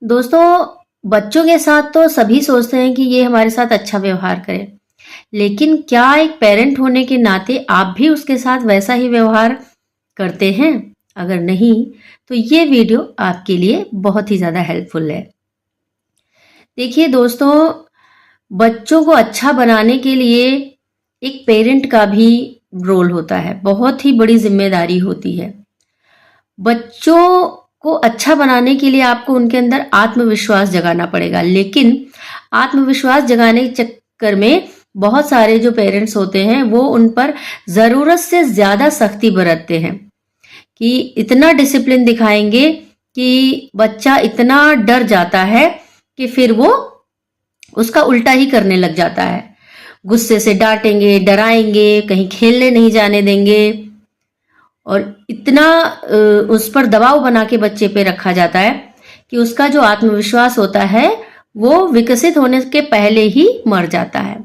दोस्तों, बच्चों के साथ तो सभी सोचते हैं कि ये हमारे साथ अच्छा व्यवहार करे। लेकिन क्या एक पेरेंट होने के नाते आप भी उसके साथ वैसा ही व्यवहार करते हैं? अगर नहीं, तो ये वीडियो आपके लिए बहुत ही ज़्यादा हेल्पफुल है। देखिए दोस्तों, बच्चों को अच्छा बनाने के लिए एक पेरेंट का भी रोल होता है, बहुत ही बड़ी ज़िम्मेदारी होती है। बच्चों को अच्छा बनाने के लिए आपको उनके अंदर आत्मविश्वास जगाना पड़ेगा, लेकिन आत्मविश्वास जगाने के चक्कर में बहुत सारे जो पेरेंट्स होते हैं वो उन पर ज़रूरत से ज़्यादा सख्ती बरतते हैं कि इतना डिसिप्लिन दिखाएंगे कि बच्चा इतना डर जाता है कि फिर वो उसका उल्टा ही करने लग जाता है। गुस्से से डांटेंगे, डराएंगे, कहीं खेलने नहीं जाने देंगे और इतना उस पर दबाव बना के बच्चे पे रखा जाता है कि उसका जो आत्मविश्वास होता है वो विकसित होने के पहले ही मर जाता है।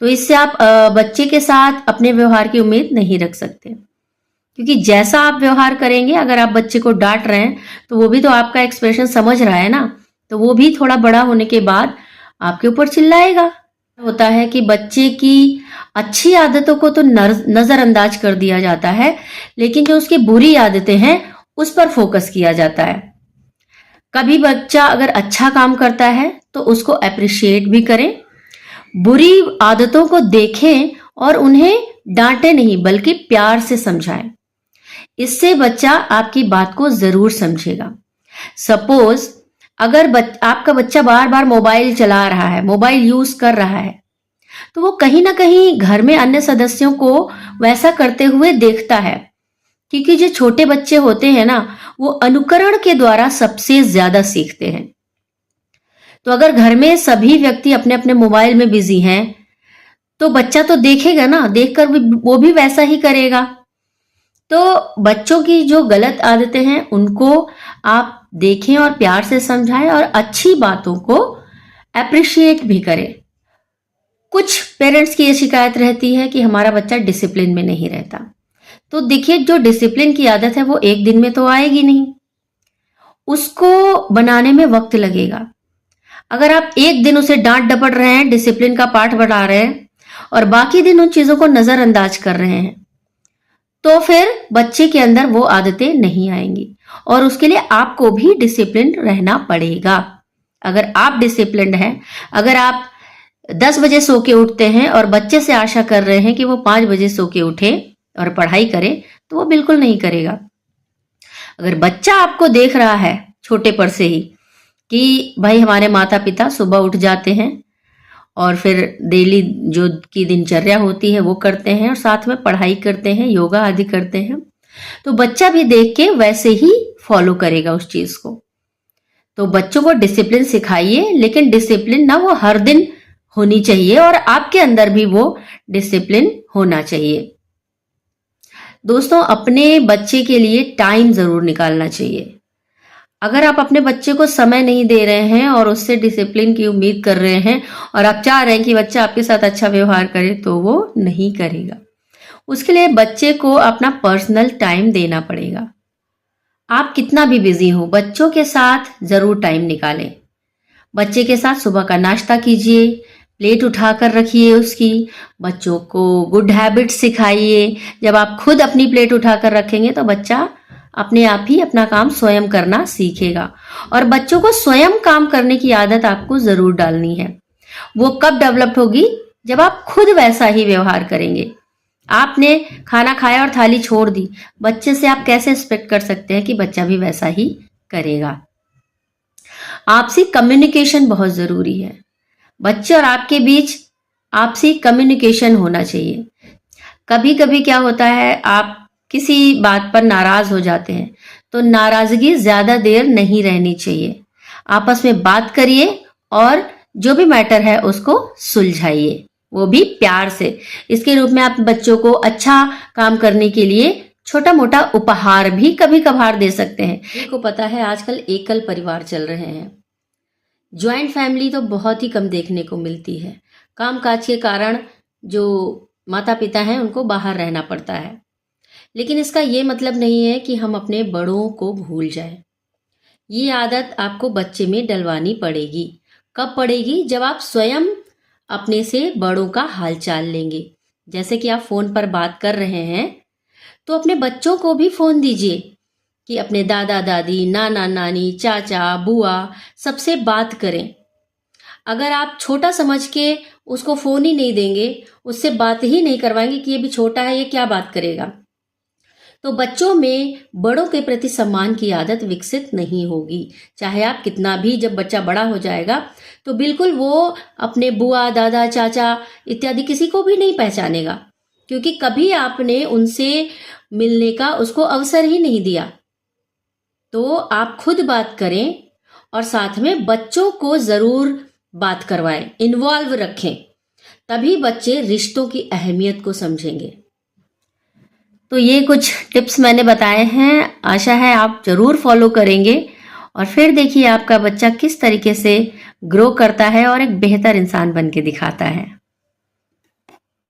तो इससे आप बच्चे के साथ अपने व्यवहार की उम्मीद नहीं रख सकते, क्योंकि जैसा आप व्यवहार करेंगे, अगर आप बच्चे को डांट रहे हैं तो वो भी तो आपका एक्सप्रेशन समझ रहा है ना, तो वो भी थोड़ा बड़ा होने के बाद आपके ऊपर चिल्लाएगा। होता है कि बच्चे की अच्छी आदतों को तो नजरअंदाज कर दिया जाता है, लेकिन जो उसकी बुरी आदतें हैं उस पर फोकस किया जाता है। कभी बच्चा अगर अच्छा काम करता है तो उसको अप्रिशिएट भी करें, बुरी आदतों को देखें और उन्हें डांटे नहीं बल्कि प्यार से समझाएं। इससे बच्चा आपकी बात को जरूर समझेगा। सपोज अगर आपका बच्चा बार बार मोबाइल चला रहा है, मोबाइल यूज कर रहा है, तो वो कहीं ना कहीं घर में अन्य सदस्यों को वैसा करते हुए देखता है, क्योंकि जो छोटे बच्चे होते हैं ना, वो अनुकरण के द्वारा सबसे ज्यादा सीखते हैं। तो अगर घर में सभी व्यक्ति अपने अपने मोबाइल में बिजी हैं, तो बच्चा तो देखेगा ना, देखकर वो भी वैसा ही करेगा। तो बच्चों की जो गलत आदतें हैं उनको आप देखें और प्यार से समझाएं और अच्छी बातों को अप्रिशिएट भी करें। कुछ पेरेंट्स की ये शिकायत रहती है कि हमारा बच्चा डिसिप्लिन में नहीं रहता। तो देखिए, जो डिसिप्लिन की आदत है वो एक दिन में तो आएगी नहीं, उसको बनाने में वक्त लगेगा। अगर आप एक दिन उसे डांट डपट रहे हैं, डिसिप्लिन का पाठ पढ़ा रहे हैं और बाकी दिन उन चीजों को नजरअंदाज कर रहे हैं, तो फिर बच्चे के अंदर वो आदतें नहीं आएंगी और उसके लिए आपको भी डिसिप्लिन रहना पड़ेगा। अगर आप डिसिप्लिन्ड हैं, अगर आप 10 बजे सो के उठते हैं और बच्चे से आशा कर रहे हैं कि वो 5 बजे सो के उठे और पढ़ाई करे, तो वो बिल्कुल नहीं करेगा। अगर बच्चा आपको देख रहा है छोटे पर से ही कि भाई हमारे माता पिता सुबह उठ जाते हैं और फिर डेली जो की दिनचर्या होती है वो करते हैं और साथ में पढ़ाई करते हैं, योगा आदि करते हैं, तो बच्चा भी देख के वैसे ही फॉलो करेगा उस चीज को। तो बच्चों को डिसिप्लिन सिखाइए, लेकिन डिसिप्लिन ना वो हर दिन होनी चाहिए और आपके अंदर भी वो डिसिप्लिन होना चाहिए। दोस्तों, अपने बच्चे के लिए टाइम जरूर निकालना चाहिए। अगर आप अपने बच्चे को समय नहीं दे रहे हैं और उससे डिसिप्लिन की उम्मीद कर रहे हैं और आप चाह रहे हैं कि बच्चा आपके साथ अच्छा व्यवहार करे, तो वो नहीं करेगा। उसके लिए बच्चे को अपना पर्सनल टाइम देना पड़ेगा। आप कितना भी बिजी हो, बच्चों के साथ जरूर टाइम निकालें। बच्चे के साथ सुबह का नाश्ता कीजिए, प्लेट उठाकर रखिए उसकी, बच्चों को गुड हैबिट सिखाइए। जब आप खुद अपनी प्लेट उठाकर रखेंगे तो बच्चा अपने आप ही अपना काम स्वयं करना सीखेगा और बच्चों को स्वयं काम करने की आदत आपको जरूर डालनी है। वो कब डेवलप्ड होगी? जब आप खुद वैसा ही व्यवहार करेंगे। आपने खाना खाया और थाली छोड़ दी, बच्चे से आप कैसे एक्सपेक्ट कर सकते हैं कि बच्चा भी वैसा ही करेगा? आपसी कम्युनिकेशन बहुत जरूरी है। बच्चे और आपके बीच आपसी कम्युनिकेशन होना चाहिए। कभी कभी क्या होता है, आप किसी बात पर नाराज हो जाते हैं, तो नाराजगी ज्यादा देर नहीं रहनी चाहिए। आपस में बात करिए और जो भी मैटर है उसको सुलझाइए, वो भी प्यार से। इसके रूप में आप बच्चों को अच्छा काम करने के लिए छोटा मोटा उपहार भी कभी कभार दे सकते हैं। आपको पता है आजकल एकल परिवार चल रहे हैं, ज्वाइंट फैमिली तो बहुत ही कम देखने को मिलती है। कामकाज के कारण जो माता पिता हैं उनको बाहर रहना पड़ता है, लेकिन इसका ये मतलब नहीं है कि हम अपने बड़ों को भूल जाएं। ये आदत आपको बच्चे में डलवानी पड़ेगी। कब पड़ेगी? जब आप स्वयं अपने से बड़ों का हालचाल लेंगे। जैसे कि आप फोन पर बात कर रहे हैं, तो अपने बच्चों को भी फोन दीजिए कि अपने दादा दादी, नाना नानी, चाचा, बुआ सबसे बात करें। अगर आप छोटा समझ के उसको फोन ही नहीं देंगे, उससे बात ही नहीं करवाएंगे कि ये भी छोटा है, ये क्या बात करेगा, तो बच्चों में बड़ों के प्रति सम्मान की आदत विकसित नहीं होगी। चाहे आप कितना भी, जब बच्चा बड़ा हो जाएगा तो बिल्कुल वो अपने बुआ, दादा, चाचा इत्यादि किसी को भी नहीं पहचानेगा, क्योंकि कभी आपने उनसे मिलने का उसको अवसर ही नहीं दिया। तो आप खुद बात करें और साथ में बच्चों को जरूर बात करवाएं, इन्वॉल्व रखें, तभी बच्चे रिश्तों की अहमियत को समझेंगे। तो ये कुछ टिप्स मैंने बताए हैं, आशा है आप जरूर फॉलो करेंगे और फिर देखिए आपका बच्चा किस तरीके से ग्रो करता है और एक बेहतर इंसान बन के दिखाता है।